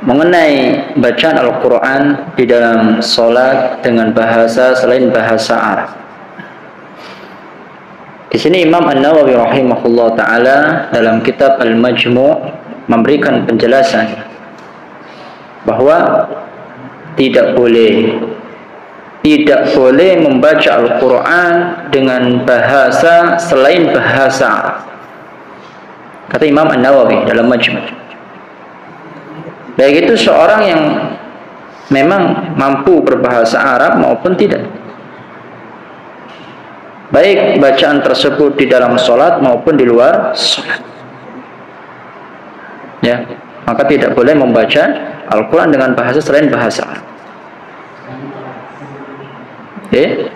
mengenai bacaan Al-Quran di dalam sholat dengan bahasa selain bahasa Arab. Di sini Imam An-Nawawi rahimahullah taala dalam kitab Al-Majmu' memberikan penjelasan bahwa tidak boleh membaca Al-Quran dengan bahasa selain bahasa Arab. Kata Imam An-Nawawi dalam Majmu'. Baik itu seorang yang memang mampu berbahasa Arab maupun tidak. Baik bacaan tersebut di dalam sholat maupun di luar sholat. Ya, maka tidak boleh membaca Al-Quran dengan bahasa selain bahasa Arab. Okay.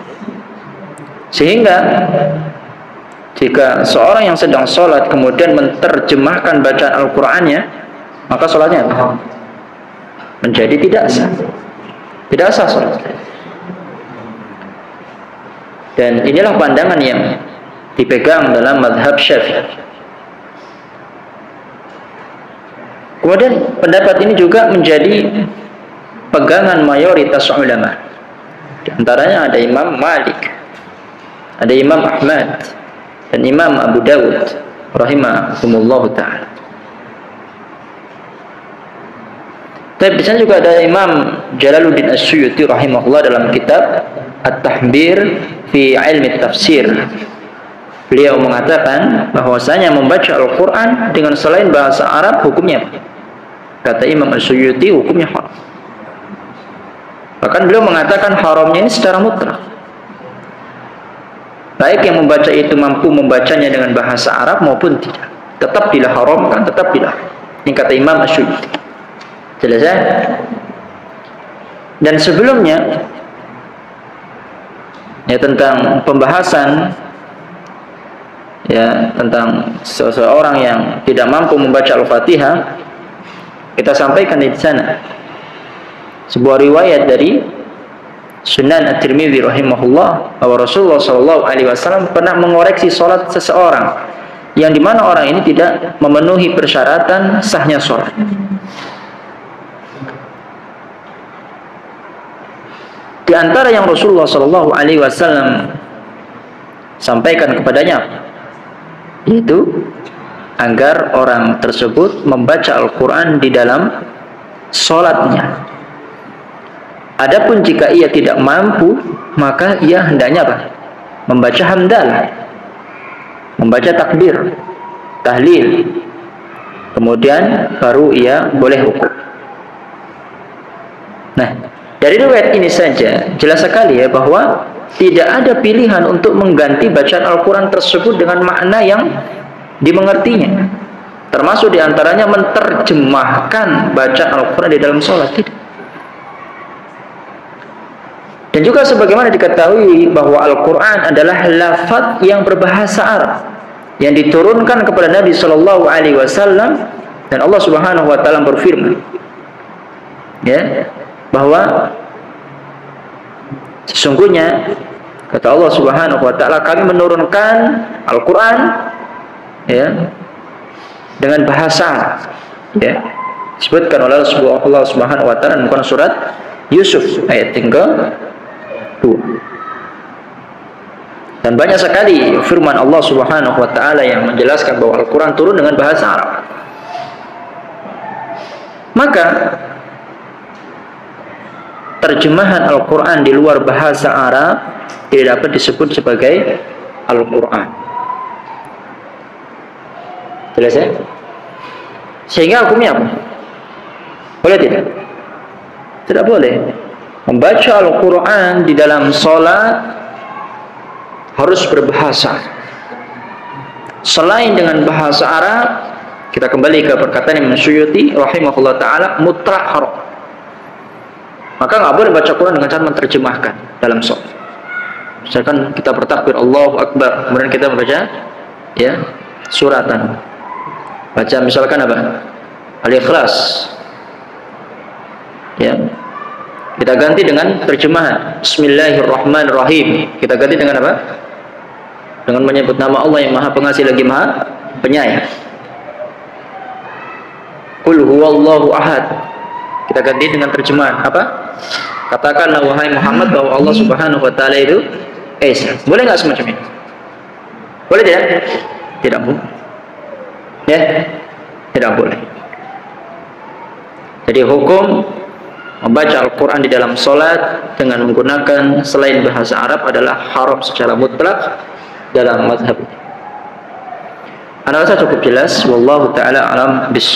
Sehingga jika seorang yang sedang sholat kemudian menerjemahkan bacaan Al-Qurannya, maka sholatnya menjadi tidak sah. Tidak sah sholat. Dan inilah pandangan yang dipegang dalam mazhab Syafi'i. Kemudian pendapat ini juga menjadi pegangan mayoritas ulama. Di antaranya ada Imam Malik, ada Imam Ahmad, dan Imam Abu Dawud rahimahumullah ta'ala. Tapi di sana juga ada Imam Jalaluddin As-Suyuti rahimahullah dalam kitab At-Tahbir fi Ilmi Tafsir. Beliau mengatakan bahwasanya membaca Al-Quran dengan selain bahasa Arab hukumnya, kata Imam As-Suyuti, hukumnya haram. Bahkan beliau mengatakan haramnya ini secara mutlak. Baik yang membaca itu mampu membacanya dengan bahasa Arab maupun tidak, tetap diharamkan, tetap dilarang. Ini kata Imam As-Suyuti. Jelas ya? Dan sebelumnya ya tentang pembahasan ya tentang seseorang yang tidak mampu membaca Al-Fatihah, kita sampaikan di sana sebuah riwayat dari Sunan At-Tirmidzi rahimahullah bahwa Rasulullah SAW pernah mengoreksi sholat seseorang yang dimana orang ini tidak memenuhi persyaratan sahnya sholat. Di antara yang Rasulullah SAW sampaikan kepadanya yaitu agar orang tersebut membaca Al-Quran di dalam sholatnya. Adapun jika ia tidak mampu, maka ia hendaknya apa? Membaca hamdalah, membaca takbir, tahlil, kemudian baru ia boleh rukuk. Nah, dari riwayat ini saja jelas sekali ya bahwa tidak ada pilihan untuk mengganti bacaan Al-Quran tersebut dengan makna yang dimengertinya. Termasuk diantaranya menerjemahkan bacaan Al-Quran di dalam sholat. Tidak. Dan juga sebagaimana diketahui bahwa Al-Quran adalah lafaz yang berbahasa Arab yang diturunkan kepada Nabi SAW, dan Allah Subhanahu Wa Taala berfirman, ya, bahwa sesungguhnya kata Allah Subhanahu Wa Taala, kami menurunkan Al-Quran ya dengan bahasa Arab. Ya, disebutkan oleh Allah Subhanahu Wa Taala dalam surat Yusuf ayat 3. Dan banyak sekali firman Allah Subhanahu Wa Taala yang menjelaskan bahwa Al-Quran turun dengan bahasa Arab. Maka terjemahan Al-Quran di luar bahasa Arab tidak dapat disebut sebagai Al-Quran. Jelas ya? Sehingga hukumnya apa? Boleh tidak? Tidak boleh. Membaca Al-Quran di dalam sholat harus berbahasa selain dengan bahasa Arab. Kita kembali ke perkataan Imam Suyuti rahimahullah ta'ala, mutlak haram. Maka nggak boleh baca Quran dengan cara menerjemahkan dalam sholat. Misalkan kita bertakbir Allahu Akbar, kemudian kita membaca ya suratan, baca misalkan apa, Al-Ikhlas, ya, kita ganti dengan terjemahan Bismillahirrahmanirrahim, kita ganti dengan apa? Dengan menyebut nama Allah yang Maha Pengasih lagi Maha Penyayang. Qul huwallahu ahad, Kita ganti dengan terjemahan apa? Katakanlah wahai Muhammad bahwa Allah Subhanahu wa taala itu Esa. Boleh nggak semacam ini? Boleh tidak? Tidak boleh. Ya, tidak boleh. Jadi hukum membaca Al-Quran di dalam sholat dengan menggunakan selain bahasa Arab adalah haram secara mutlak dalam mazhab. Anda rasa cukup jelas? Wallahu ta'ala alam bis.